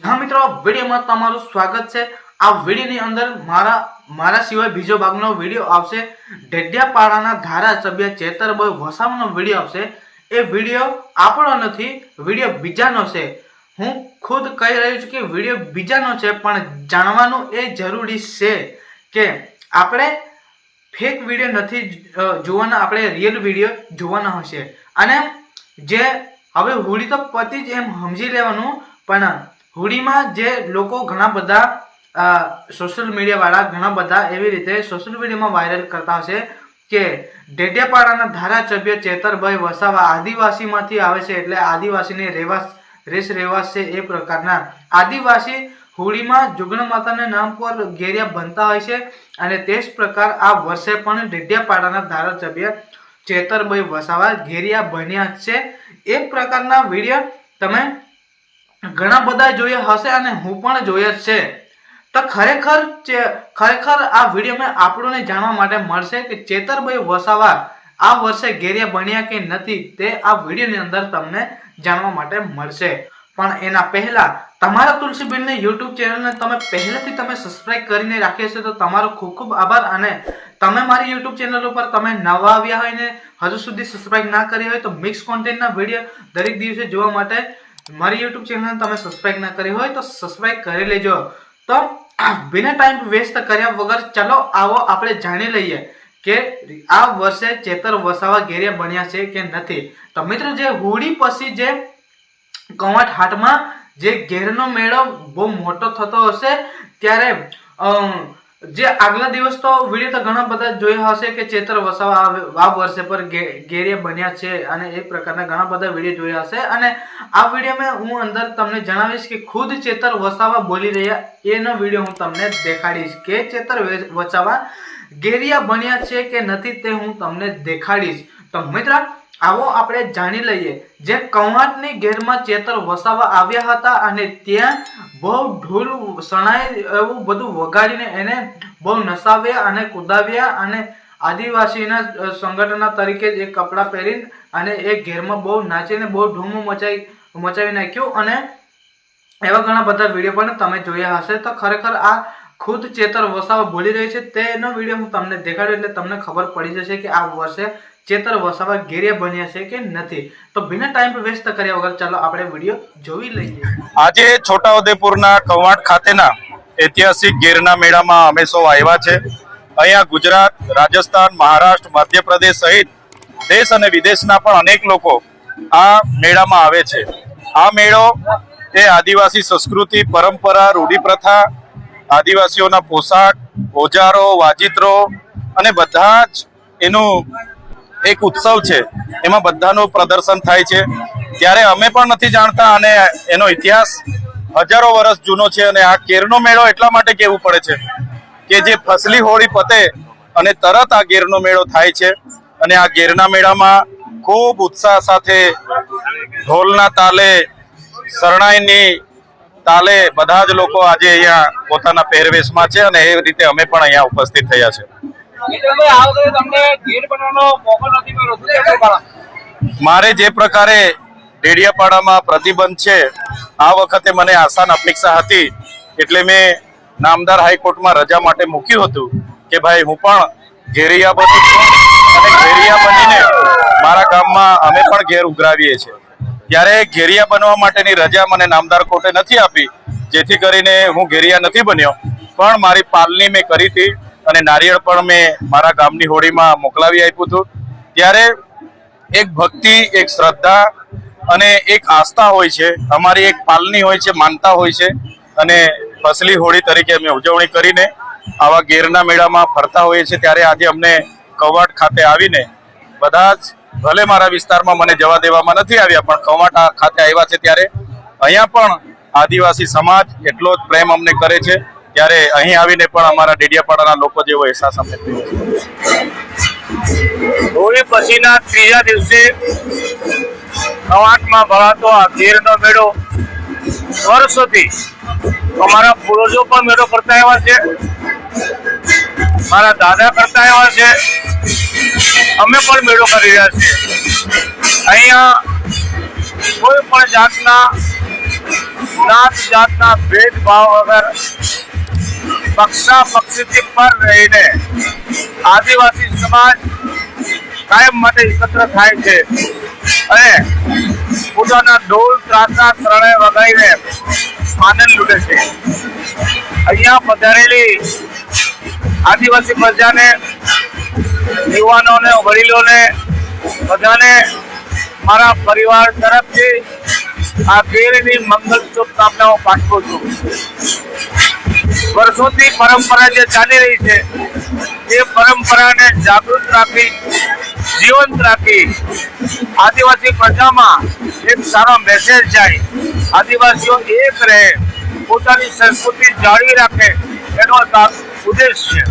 हाँ मित्रों, वीडियो में तमाરું स्वागत है। आ वीडियो अंदर मारा सिवाय बीजो भागनो वीडियो आवशे। डेडियापाड़ाना धारासभ्य चेतरभाई वसाવાનો वीडियो आवशे। ए वीडियो आपणो नथी, वीडियो बीजानो छे। हूँ खुद कही रह्यो छुं के वीडियो बीजानो छे, पण जाणवानुं ए जरूरी छे के आपणे फेक वीडियो नथी जोवाना, आपणे रियल वीडियो जोवाना हशे। अने जे हवे होली तो पती ज एम समजी लेवानुं, पण होली में जे लोको घणा बधा सोशल मीडिया वाला घणा बधा एवी रीते सोशल मीडिया में वायरल करता हशे के डेडियापाड़ाना धारासभ्य चेतरभाई वसावा आदिवासी मांथी आवे छे, एटले आदिवासीनी रेस रेवास छे। ए प्रकारना आदिवासी होली में जुगण माताना नाम पर घेरिया बनता होय छे अने तेज प्रकार आ वर्षे पण डेडियापाड़ाना धारासभ्य चेतरभाई वसावा घेरिया बन्या छे। एक प्रकारना विडियो तमे घणा बधा जोया हशे अने हूँ पण जोया छे। तो खरेखर आ विडियो में आपणे जाणवा माटे मळशे के चेतरभाई वसावा आ वर्षे घेरिया बन्या के नथी, ते आ विडियो ની અંદર તમને જાણવા માટે મળશે। પણ એના પહેલા તમારા તુલસીબેનને YouTube ચેનલને તમે પહેલેથી તમે સબસ્ક્રાઇબ કરીને રાખ્યા છે તો તમારો ખૂબ ખૂબ આભાર। અને તમે મારી YouTube ચેનલ ઉપર તમે નવા આવ્યા હોય ને હજુ સુધી સબસ્ક્રાઇબ ના કરી હોય તો મિક્સ કોન્ટેન્ટના વિડિયો દરેક દિવસે જોવા માટે મારી YouTube ચેનલ તમે સબસ્ક્રાઇબ ના કરી હોય તો સબસ્ક્રાઇબ કરી લેજો। तो बिना टाइम वेस्ट कर्या वगर चलो आवो आपणे जाणी लईए के आ वर्षे चेतर वसावा घेरिया बन्या छे के नथी। तो मित्र, जे होली पछी जे कवाट हाटमां जे घेरनो मेळो बहु मोटो थतो हशे त्यारे जे आगला दिवस तो विडियो तो घणा बधा जोया हशे के चेतर वसावा आ वर्षे पर घेरिया बन्या छे अने ए प्रकारना घणा बधा विडियो जोया हशे। अने आ विडियो में हूँ अंदर तमने जणावीश के खुद चेतर वसावा बोली रह्या एनो विडियो हूँ तमने देखाडीश के चेतर वसावा घेरिया बन्या छे के नथी ते हूँ तमने देखाडीश। तो मित्र, आवो आपणे जाणी लईए जे कवाटनी घेरमां चेतर वसावा आव्या हता अने त्यां बहु ढोल शणाय एवुं बधुं वगाडीने एने बहु नसाव्या अने कुदाव्या अने आदिवासीना संगठनना तरीके ए कपड़ा पहेरीने अने ए घेरमां बहु नाचीने बहु धूम मचावी नाख्युं अने एवा घणा बधा विडियो पण तमे जोया हशे। तो खरेखर आ खुद चेतर वसावा बोली रही है तेनो विडियो हूँ तमने देखाड्यो એટલે તમને ખબર પડી જશે કે આ વર્ષે चेतर वसावा घेरिया बन्या छे के नथी। तो बिना टाइम वेस्ट कर्या वगर चलो आपणे विडियो जोई लईए। आज छोटाउदेपुरना कवाट खातेना ऐतिहासिक घेरना मेळामां अमे सौ आव्या छे। अहींया गुजरात, राजस्थान, महाराष्ट्र, मध्य प्रदेश सहित देश अने विदेशना पण अनेक लोको आ मेळामां आवे छे। आ मेळो ए आदिवासी संस्कृति, परंपरा, रूढिप्रथा, आदिवासीओना पोशाक, ओजारो, वाजित्रो अने बधा ज एनुं एक उत्सव छे, एमां बधानुं प्रदर्शन थाय छे। त्यारे अमे पण नथी जाणता अने एनो इतिहास हजारों वर्ष जूनो छे। अने आ घेरनो मेळो एटला माटे कहेवुं पड़े छे के जे फसली होळी पते अने तरत आ घेरनो मेळो थाय छे। अने आ घेरना मेळामां खूब उत्साह साथे ढोलना ताले, शरणाईनी ताले बधा ज लोको आजे अहींया पोताना પહેરવેશમાં છે અને એ રીતે અમે પણ અહીંયા ઉપસ્થિત થયા છે। मारे जे प्रकारे डेडियापाड़ामां प्रतिबंध छे आ वखते मने आसान अपेक्षा हती एटले मैं नामदार हाईकोर्ट में रजा माटे मूक्युं हतुं के भाई हूँ पण घेरिया बनु छुं अने घेरिया बनीने मारा गाममां अमे पण घेर उघरावीए छे। त्यारे घेरिया बनवा माटेनी रजा मने नामदार कोर्टे नथी आपी, जेथी करीने हूँ घेरिया नथी बन्यो, पण मारी पालनी मैं करी थी અને નારિયેળ પણ મેં મારા ગામની હોળીમાં મોકલાવી આપ્યું હતું। ત્યારે એક ભક્તિ, એક શ્રદ્ધા અને એક આસ્થા હોય છે, અમારી એક પાલની હોય છે, માનતા હોય છે અને ફસલી હોળી તરીકે અમે ઉજવણી કરીને આવા ગેરના મેળામાં ફરતા હોઈએ છીએ। ત્યારે આજે અમને કવાટ ખાતે આવીને બધા જ ભલે મારા વિસ્તારમાં મને જવા દેવામાં નથી આવ્યા પણ કવાટ ખાતે આવ્યા છે ત્યારે અહીંયા પણ આદિવાસી સમાજ એટલો જ પ્રેમ અમને કરે છે। ત્યારે અહીં આવીને પણ અમારા ડેડિયાપાડાના લોકો જેવો અહેસાસ અમને થયો છે। હોળી પછીના ત્રીજા દિવસે કવાટમાં ભરાતો આ ઘેરનો મેળો વર્ષોથી અમારા પૂર્વજો પણ મેળો કરતા આવ્યા છે, મારા દાદા કરતા આવ્યા છે, અમે પણ મેળો કરી રહ્યા છીએ। અહીંયા કોઈ પણ જાતના નાત જાતના ભેદભાવ વગર પક્ષા પક્ષીથી પર રહીને આદિવાસી સમાજ કાયમ માટે એકત્ર થાય છે અને પોતાના ઢોલ ત્રાસા શરણે વગાડીને આનંદ લૂટે છે. અહીંયા પધારેલી આદિવાસી પ્રજાને, યુવાનોને, વડીલોને બધાને મારા પરિવાર તરફથી આ ગેરની મંગલ શુભકામનાઓ પાઠવું છું. વર્ષોથી પરંપરા જે ચાલી રહી છે એ પરંપરાને જાગૃત રાખી, જીવંત રાખી, આદિવાસી પ્રજામાં એક સારો મેસેજ જાય, આદિવાસીઓ એક રહે, પોતાની સંસ્કૃતિ જાળવી રાખે, એનો ઉદ્દેશ છે.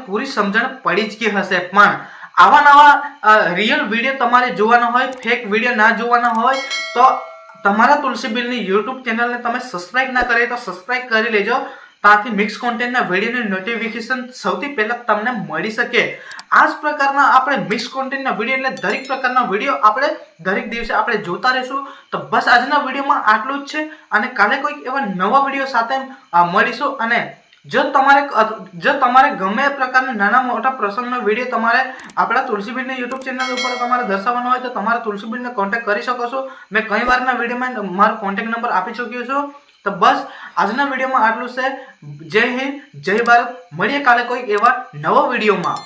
પૂરી સમજણ પડી જ ગઈ હશે. પણ આવા નવા રિયલ વિડીયો તમારે જોવાના હોય, ફેક વિડીયો ના જોવાના હોય તો તમારા તુલસી બિલની યુટ્યુબ ચેનલને તમે સબસ્ક્રાઇબ ના કરી તો સબસ્ક્રાઇબ કરી લેજો. ત્યાંથી મિક્સ કોન્ટેન્ટના વિડીયોની નોટિફિકેશન સૌથી પહેલા તમને મળી શકે. આ જ પ્રકારના આપણે મિક્સ કોન્ટેન્ટના વિડીયો એટલે દરેક પ્રકારના વિડીયો આપણે દરેક દિવસે આપણે જોતા રહીશું. તો બસ આજના વિડીયોમાં આટલું જ છે અને કાલે કોઈક એવા નવા વિડીયો સાથે મળીશું. અને જો તમારે ગમે એ પ્રકારના નાના મોટા પ્રસંગનો વિડીયો તમારે આપણા તુલસીબીલની યુટ્યુબ ચેનલ ઉપર તમારે દર્શાવવાનો હોય તો તમારે તુલસીબીલને કોન્ટેક્ટ કરી શકો છો. મેં કઈ વારના વિડીયોમાં મારો કોન્ટેક્ટ નંબર આપી ચૂક્યો છું. તો બસ આજના વિડીયોમાં આટલું છે. જય હિન્દ, જય ભારત. મળીએ કાલે કોઈક એવા નવા વિડીયોમાં.